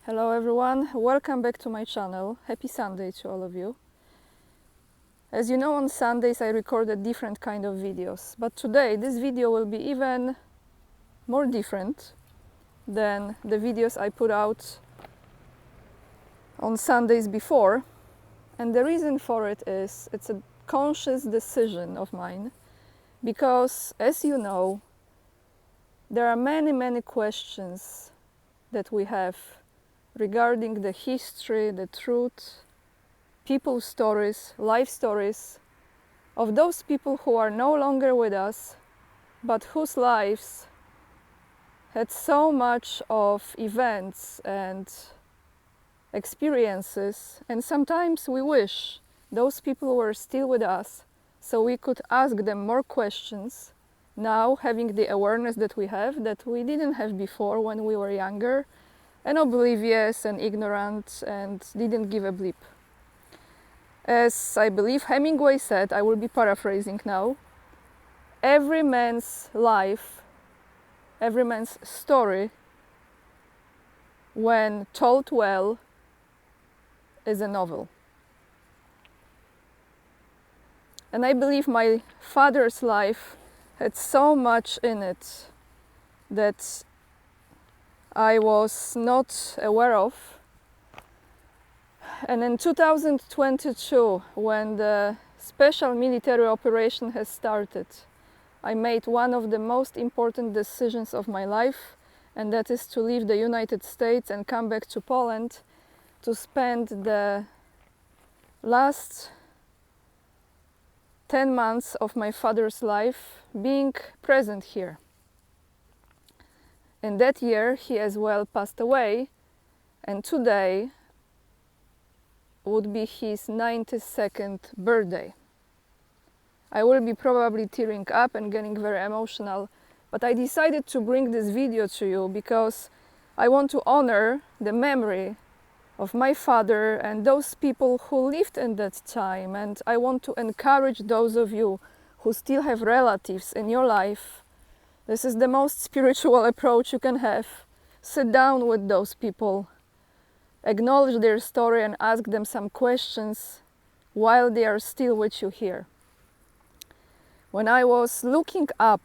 Hello everyone, welcome back to my channel. Happy Sunday to all of you. As you know, on Sundays I record a different kind of videos, but today this video will be even more different than the videos I put out on Sundays before. And the reason for it is it's a conscious decision of mine, because as you know, there are many questions that we have regarding the history, the truth, people's stories, life stories of those people who are no longer with us, but whose lives had so much of events and experiences, and sometimes we wish those people were still with us so we could ask them more questions now, having the awareness that we didn't have before when we were younger and oblivious and ignorant and didn't give a bleep. As I believe Hemingway said, I will be paraphrasing now, every man's life, every man's story, when told well, is a novel. And I believe my father's life had so much in it that I was not aware of. And in 2022, when the special military operation has started, I made one of the most important decisions of my life, and that is to leave the United States and come back to Poland to spend the last 10 months of my father's life being present here. In that year, he as well passed away, and today would be his 92nd birthday. I will be probably tearing up and getting very emotional, but I decided to bring this video to you because I want to honor the memory of my father and those people who lived in that time, and I want to encourage those of you who still have relatives in your life. This is the most spiritual approach you can have. Sit down with those people, acknowledge their story and ask them some questions while they are still with you here. When I was looking up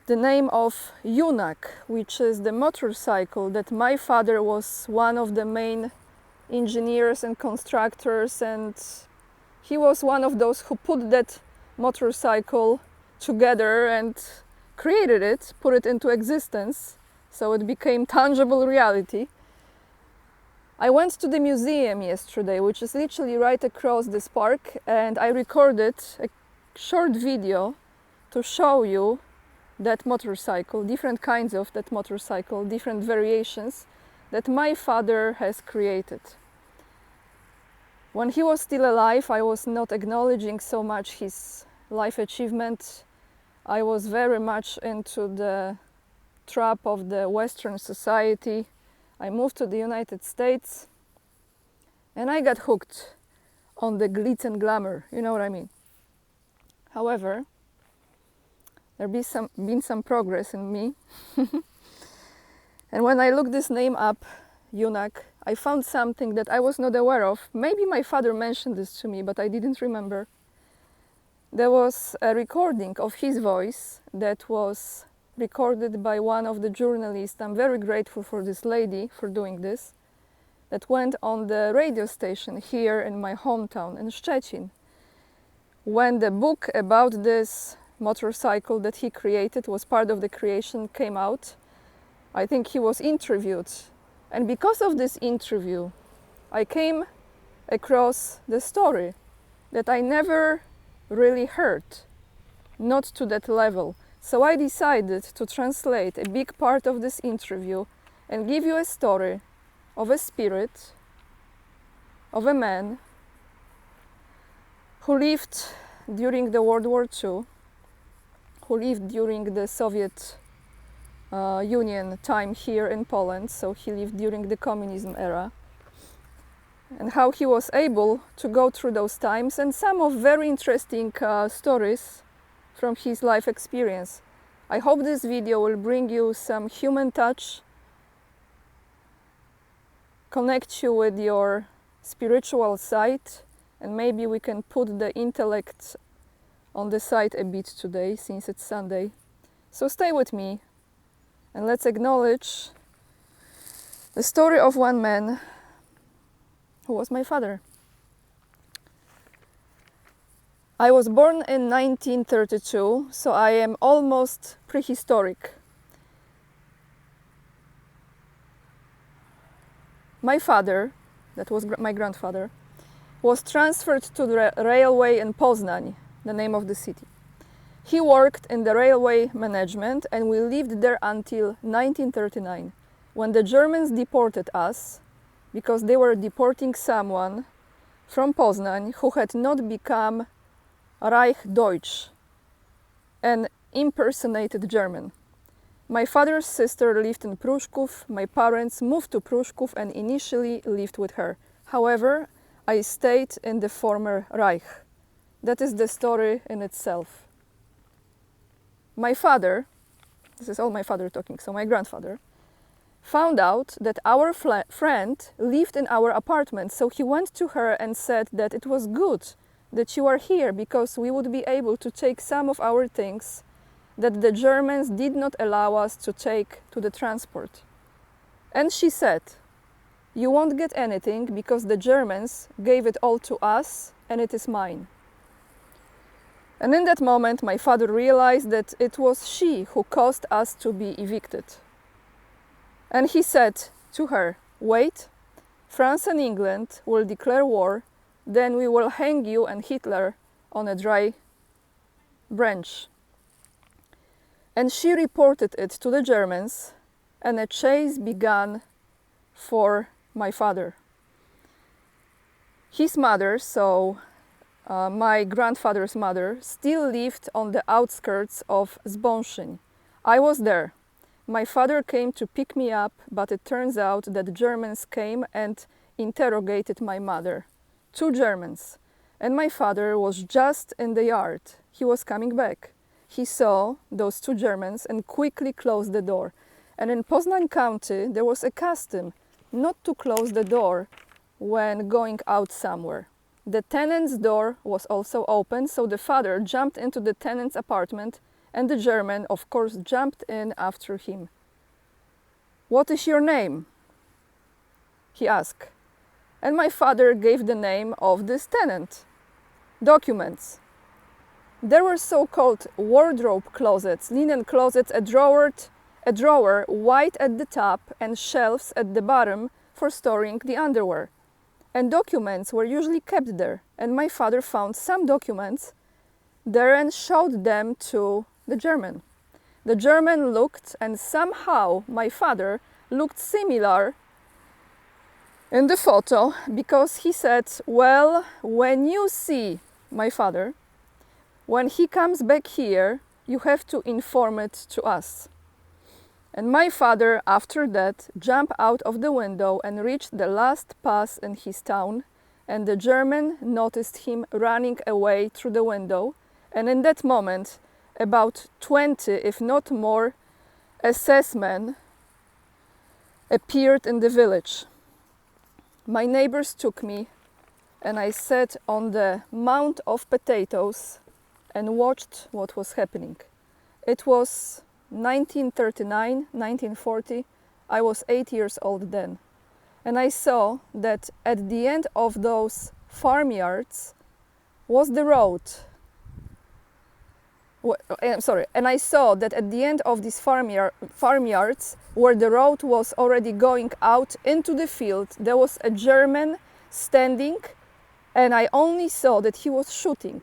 the name of Junak, which is the motorcycle that my father was one of the main engineers and constructors, and he was one of those who put that motorcycle together and created it, put it into existence, so it became tangible reality. I went to the museum yesterday, which is literally right across this park, and I recorded a short video to show you that motorcycle, different kinds of that motorcycle, different variations that my father has created. When he was still alive, I was not acknowledging so much his life achievement. I was very much into the trap of the Western society. I moved to the United States and I got hooked on the glitz and glamour, you know what I mean. However, there's been some progress in me. And when I looked this name up, Junak, I found something that I was not aware of. Maybe my father mentioned this to me, but I didn't remember. There was a recording of his voice that was recorded by one of the journalists. I'm very grateful for this lady for doing this. That went on the radio station here in my hometown in Szczecin. When the book about this motorcycle that he created was part of the creation came out, I think he was interviewed. And because of this interview, I came across the story that I never really heard, not to that level. So I decided to translate a big part of this interview and give you a story of a spirit, of a man who lived during the World War II, who lived during the Soviet Union time here in Poland, so he lived during the communism era, and how he was able to go through those times, and some of very interesting stories from his life experience. I hope this video will bring you some human touch, connect you with your spiritual side, and maybe we can put the intellect on the side a bit today, since it's Sunday. So stay with me and let's acknowledge the story of one man who was my father. I was born in 1932, so I am almost prehistoric. My father, that was my grandfather, was transferred to the railway in Poznań, the name of the city. He worked in the railway management, and we lived there until 1939, when the Germans deported us because they were deporting someone from Poznań who had not become Reich Deutsch, an impersonated German. My father's sister lived in Pruszków. My parents moved to Pruszków and initially lived with her. However, I stayed in the former Reich. That is the story in itself. My father, this is all my father talking, so my grandfather, found out that our friend lived in our apartment, so he went to her and said that it was good that you are here because we would be able to take some of our things that the Germans did not allow us to take to the transport. And she said, you won't get anything because the Germans gave it all to us and it is mine. And in that moment, my father realized that it was she who caused us to be evicted. And he said to her, wait, France and England will declare war, then we will hang you and Hitler on a dry branch. And she reported it to the Germans, and a chase began for my father. His mother, my grandfather's mother, still lived on the outskirts of Zbąszyn. I was there. My father came to pick me up, but it turns out that the Germans came and interrogated my mother. 2 Germans. And my father was just in the yard. He was coming back. He saw those 2 Germans and quickly closed the door. And in Poznań County, there was a custom not to close the door when going out somewhere. The tenant's door was also open, so the father jumped into the tenant's apartment and the German, of course, jumped in after him. What is your name? He asked. And my father gave the name of this tenant. Documents. There were so-called wardrobe closets, linen closets, a drawer white at the top and shelves at the bottom for storing the underwear. And documents were usually kept there. And my father found some documents there and showed them to the German. The German looked, and somehow my father looked similar in the photo, because he said, well, when you see my father, when he comes back here, you have to inform it to us. And my father, after that, jumped out of the window and reached the last pass in his town, and the German noticed him running away through the window, and in that moment, about 20, if not more, SS men appeared in the village. My neighbors took me, and I sat on the mound of potatoes and watched what was happening. It was 1939, 1940. I was 8 years old then. And I saw that at the end of those farmyards was the road. And I saw that at the end of these farmyards, where the road was already going out into the field, there was a German standing, and I only saw that he was shooting.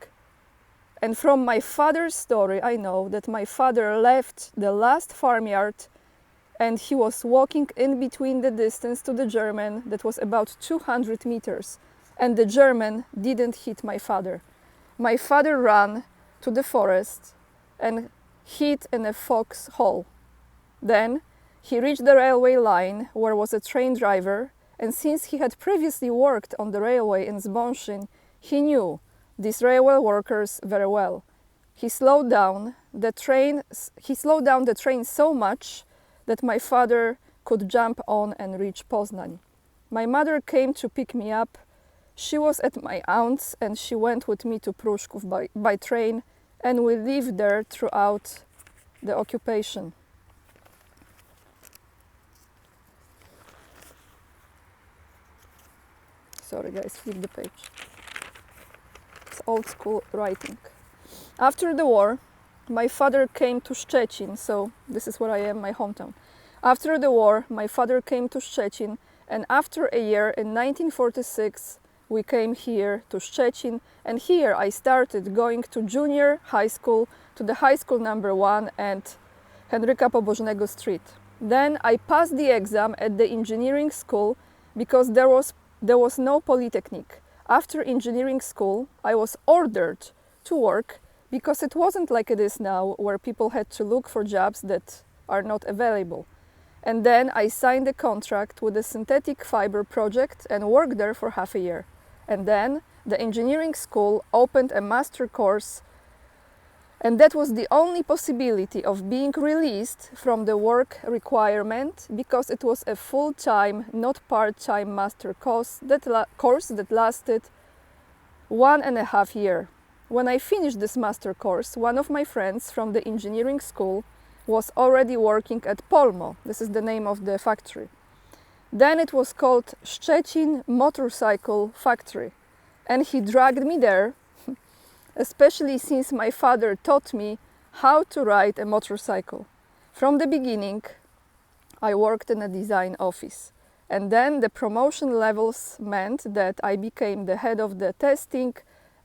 And from my father's story, I know that my father left the last farmyard and he was walking in between the distance to the German that was about 200 meters. And the German didn't hit my father. My father ran to the forest and hid in a foxhole. Then he reached the railway line where was a train driver, and since he had previously worked on the railway in Zbąszyn, he knew these railway workers very well. He slowed down the train so much that my father could jump on and reach Poznań. My mother came to pick me up. She was at my aunt's and she went with me to Pruszków by train, and we lived there throughout the occupation. Sorry guys, flip the page. It's old school writing. After the war, my father came to Szczecin, so this is where I am, my hometown. After the war, my father came to Szczecin, and after a year in 1946, we came here to Szczecin, and here I started going to junior high school, to the high school number 1 and Henryka Pobożnego Street. Then I passed the exam at the engineering school because there was no polytechnic. After engineering school, I was ordered to work because it wasn't like it is now, where people had to look for jobs that are not available. And then I signed a contract with a synthetic fiber project and worked there for half a year. And then the engineering school opened a master course, and that was the only possibility of being released from the work requirement, because it was a full-time, not part-time master course that lasted 1.5 years. When I finished this master course, one of my friends from the engineering school was already working at Polmo. This is the name of the factory. Then it was called Szczecin Motorcycle Factory, and he dragged me there, especially since my father taught me how to ride a motorcycle. From the beginning, I worked in a design office, and then the promotion levels meant that I became the head of the testing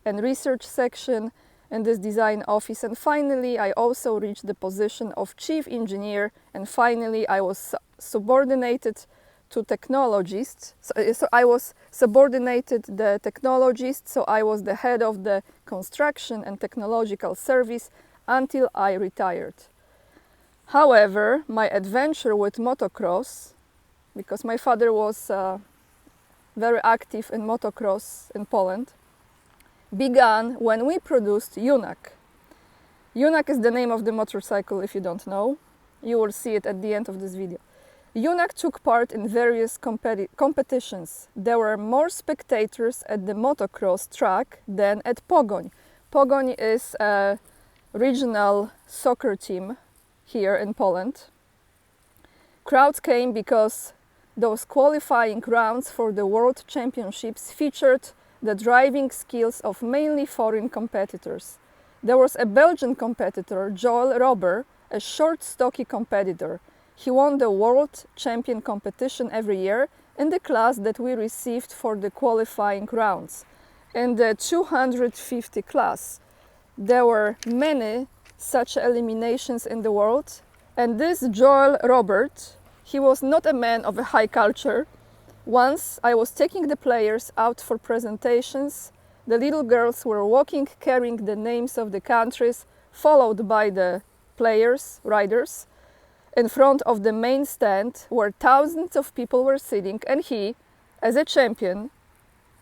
and research section in this design office, and finally I also reached the position of chief engineer, and finally I was subordinated to technologists. So I was subordinated the technologist, so I was the head of the construction and technological service until I retired. However, my adventure with motocross, because my father was very active in motocross in Poland, began when we produced Junak. Junak is the name of the motorcycle, if you don't know. You will see it at the end of this video. Junak took part in various competitions. There were more spectators at the motocross track than at Pogoń. Pogoń is a regional soccer team here in Poland. Crowds came because those qualifying rounds for the World Championships featured the driving skills of mainly foreign competitors. There was a Belgian competitor, Joel Robber, a short, stocky competitor. He won the World Champion competition every year in the class that we received for the qualifying rounds. In the 250 class, there were many such eliminations in the world, and this Joel Robert, he was not a man of a high culture. Once I was taking the players out for presentations. The little girls were walking carrying the names of the countries, followed by the players, riders, in front of the main stand where thousands of people were sitting, and he, as a champion,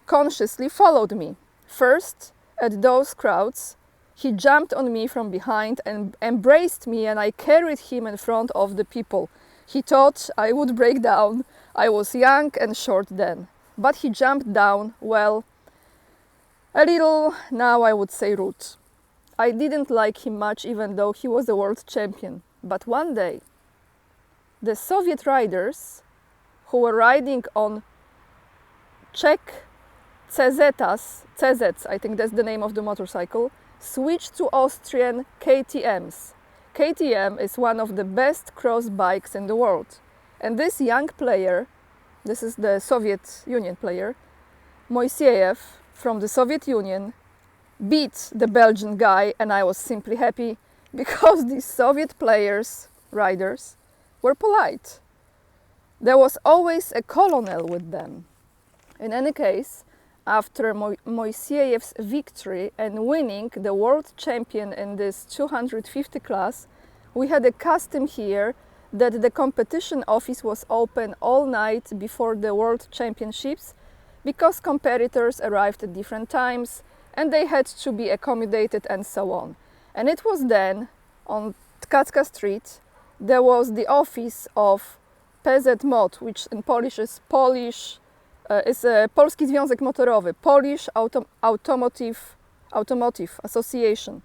consciously followed me. First, at those crowds, he jumped on me from behind and embraced me, and I carried him in front of the people. He thought I would break down. I was young and short then, but he jumped down, well, a little, now I would say, rude. I didn't like him much, even though he was a world champion. But one day, the Soviet riders who were riding on Czech CZs, I think that's the name of the motorcycle, switched to Austrian KTMs. KTM is one of the best cross bikes in the world. And this young player, this is the Soviet Union player, Moiseyev from the Soviet Union, beat the Belgian guy, and I was simply happy because these Soviet players, riders, were polite. There was always a colonel with them. In any case, after Moiseyev's victory and winning the world champion in this 250 class, we had a custom here that the competition office was open all night before the world championships, because competitors arrived at different times and they had to be accommodated and so on. And it was then, on Tkacka Street, there was the office of PZMOT, which in Polish is Polish It's a Polski Związek Motorowy, Polish Automotive Association.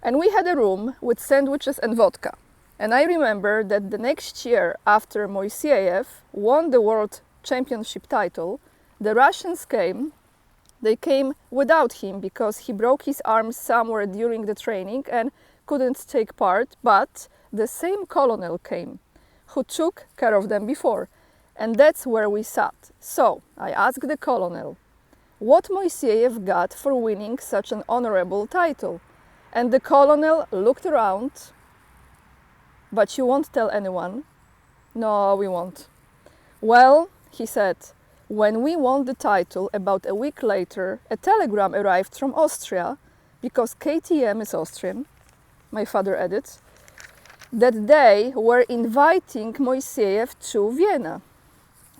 And we had a room with sandwiches and vodka. And I remember that the next year, after Moiseyev won the World Championship title, the Russians came. They came without him because he broke his arm somewhere during the training and couldn't take part, but the same colonel came who took care of them before. And that's where we sat. So I asked the colonel what Moiseyev got for winning such an honorable title. And the colonel looked around. But you won't tell anyone? No, we won't. Well, he said, when we won the title, about a week later, a telegram arrived from Austria, because KTM is Austrian, my father added, that they were inviting Moiseyev to Vienna.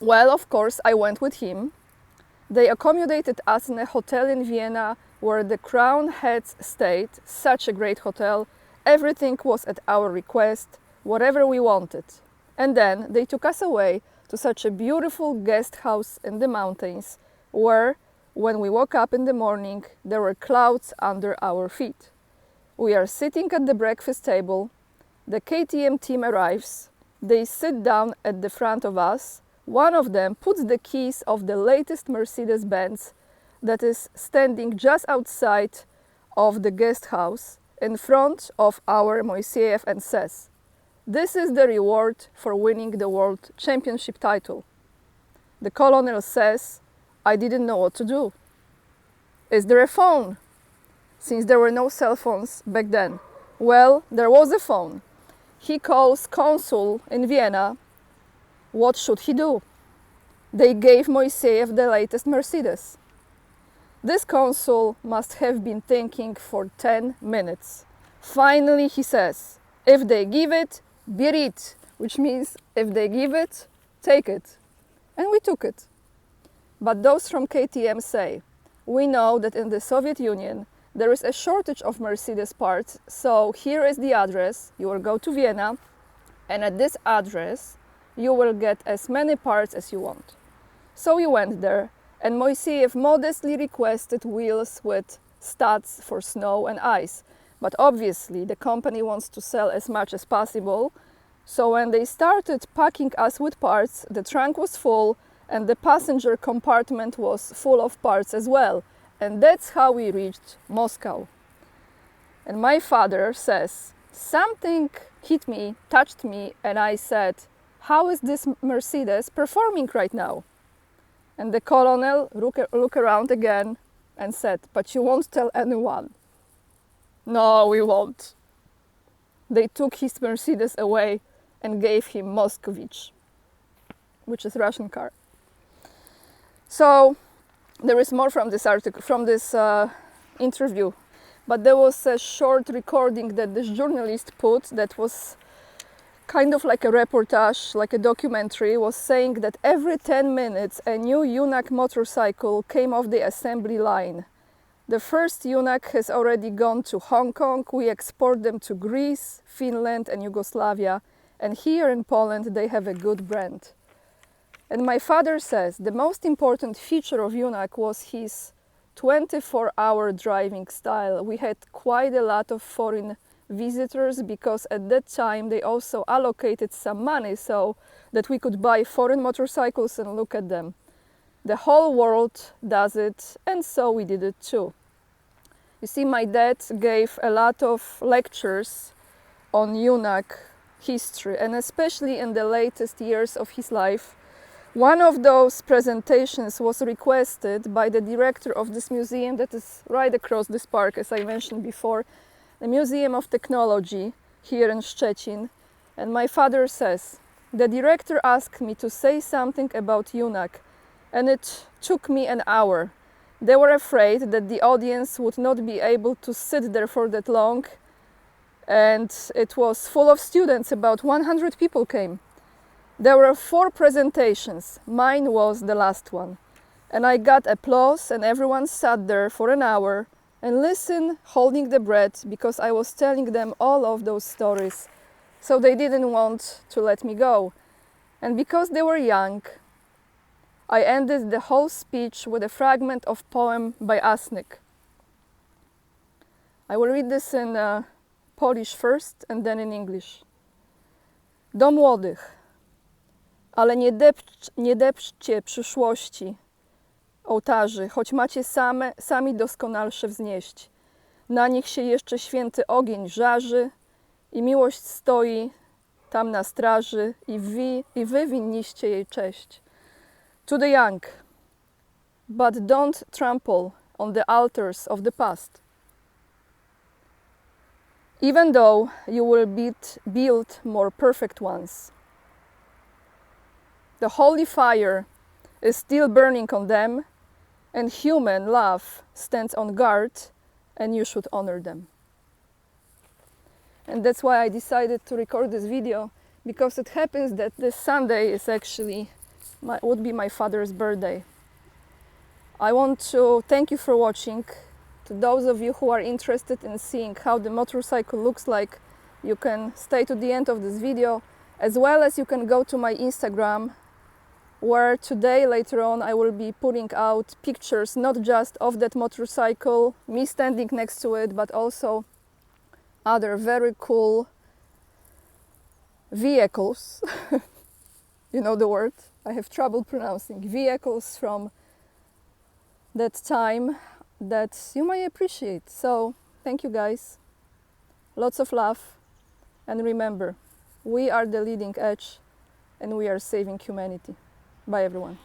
Well, of course, I went with him. They accommodated us in a hotel in Vienna where the crown heads stayed, such a great hotel. Everything was at our request, whatever we wanted. And then they took us away to such a beautiful guest house in the mountains where, when we woke up in the morning, there were clouds under our feet. We are sitting at the breakfast table. The KTM team arrives. They sit down at the front of us. One of them puts the keys of the latest Mercedes-Benz that is standing just outside of the guest house in front of our Moiseyev and says, "This is the reward for winning the World Championship title." The colonel says, "I didn't know what to do. Is there a phone?" Since there were no cell phones back then. Well, there was a phone. He calls consul in Vienna. What should he do? They gave Moiseyev the latest Mercedes. This consul must have been thinking for 10 minutes. Finally, he says, "If they give it, berit," which means if they give it, take it. And we took it. But those from KTM say, "We know that in the Soviet Union there is a shortage of Mercedes parts, so here is the address. You will go to Vienna, and at this address you will get as many parts as you want." So we went there, and Moiseyev modestly requested wheels with studs for snow and ice. But obviously the company wants to sell as much as possible. So when they started packing us with parts, the trunk was full and the passenger compartment was full of parts as well. And that's how we reached Moscow. And my father says, something hit me, touched me, and I said, "How is this Mercedes performing right now?" And the colonel looked around again and said, "But you won't tell anyone." No, we won't. They took his Mercedes away and gave him Moskvich, which is a Russian car. So there is more from this article, from this interview, but there was a short recording that this journalist put that was kind of like a reportage, like a documentary, was saying that every 10 minutes a new UNAC motorcycle came off the assembly line. The first UNAC has already gone to Hong Kong. We export them to Greece, Finland and Yugoslavia, and here in Poland they have a good brand. And my father says the most important feature of UNAC was his 24-hour driving style. We had quite a lot of foreign visitors because at that time they also allocated some money so that we could buy foreign motorcycles and look at them. The whole world does it, and so we did it too. You see, my dad gave a lot of lectures on UNAC history, and especially in the latest years of his life. One of those presentations was requested by the director of this museum that is right across this park, as I mentioned before, the Museum of Technology here in Szczecin. And my father says, the director asked me to say something about UNAC, and it took me an hour. They were afraid that the audience would not be able to sit there for that long, and it was full of students. About 100 people came. There were 4 presentations. Mine was the last one. And I got applause, and everyone sat there for an hour and listened, holding the breath, because I was telling them all of those stories. So they didn't want to let me go. And because they were young, I ended the whole speech with a fragment of poem by Asnik. I will read this in Polish first and then in English. Do młodych, ale nie depczcie przyszłości, ołtarzy, choć macie sami doskonalsze wznieść. Na nich się jeszcze święty ogień żarzy i miłość stoi tam na straży i wy winniście jej cześć. To the young, but don't trample on the altars of the past. Even though you will build more perfect ones. The holy fire is still burning on them, and human love stands on guard, and you should honor them. And that's why I decided to record this video, because it happens that this Sunday is actually would be my father's birthday. I want to thank you for watching. To those of you who are interested in seeing how the motorcycle looks like, you can stay to the end of this video, as well as you can go to my Instagram, where today, later on, I will be putting out pictures not just of that motorcycle, me standing next to it, but also other very cool vehicles. You know the word? I have trouble pronouncing. Vehicles from that time that you may appreciate. So, thank you guys. Lots of love. And remember, we are the leading edge and we are saving humanity. Bye everyone.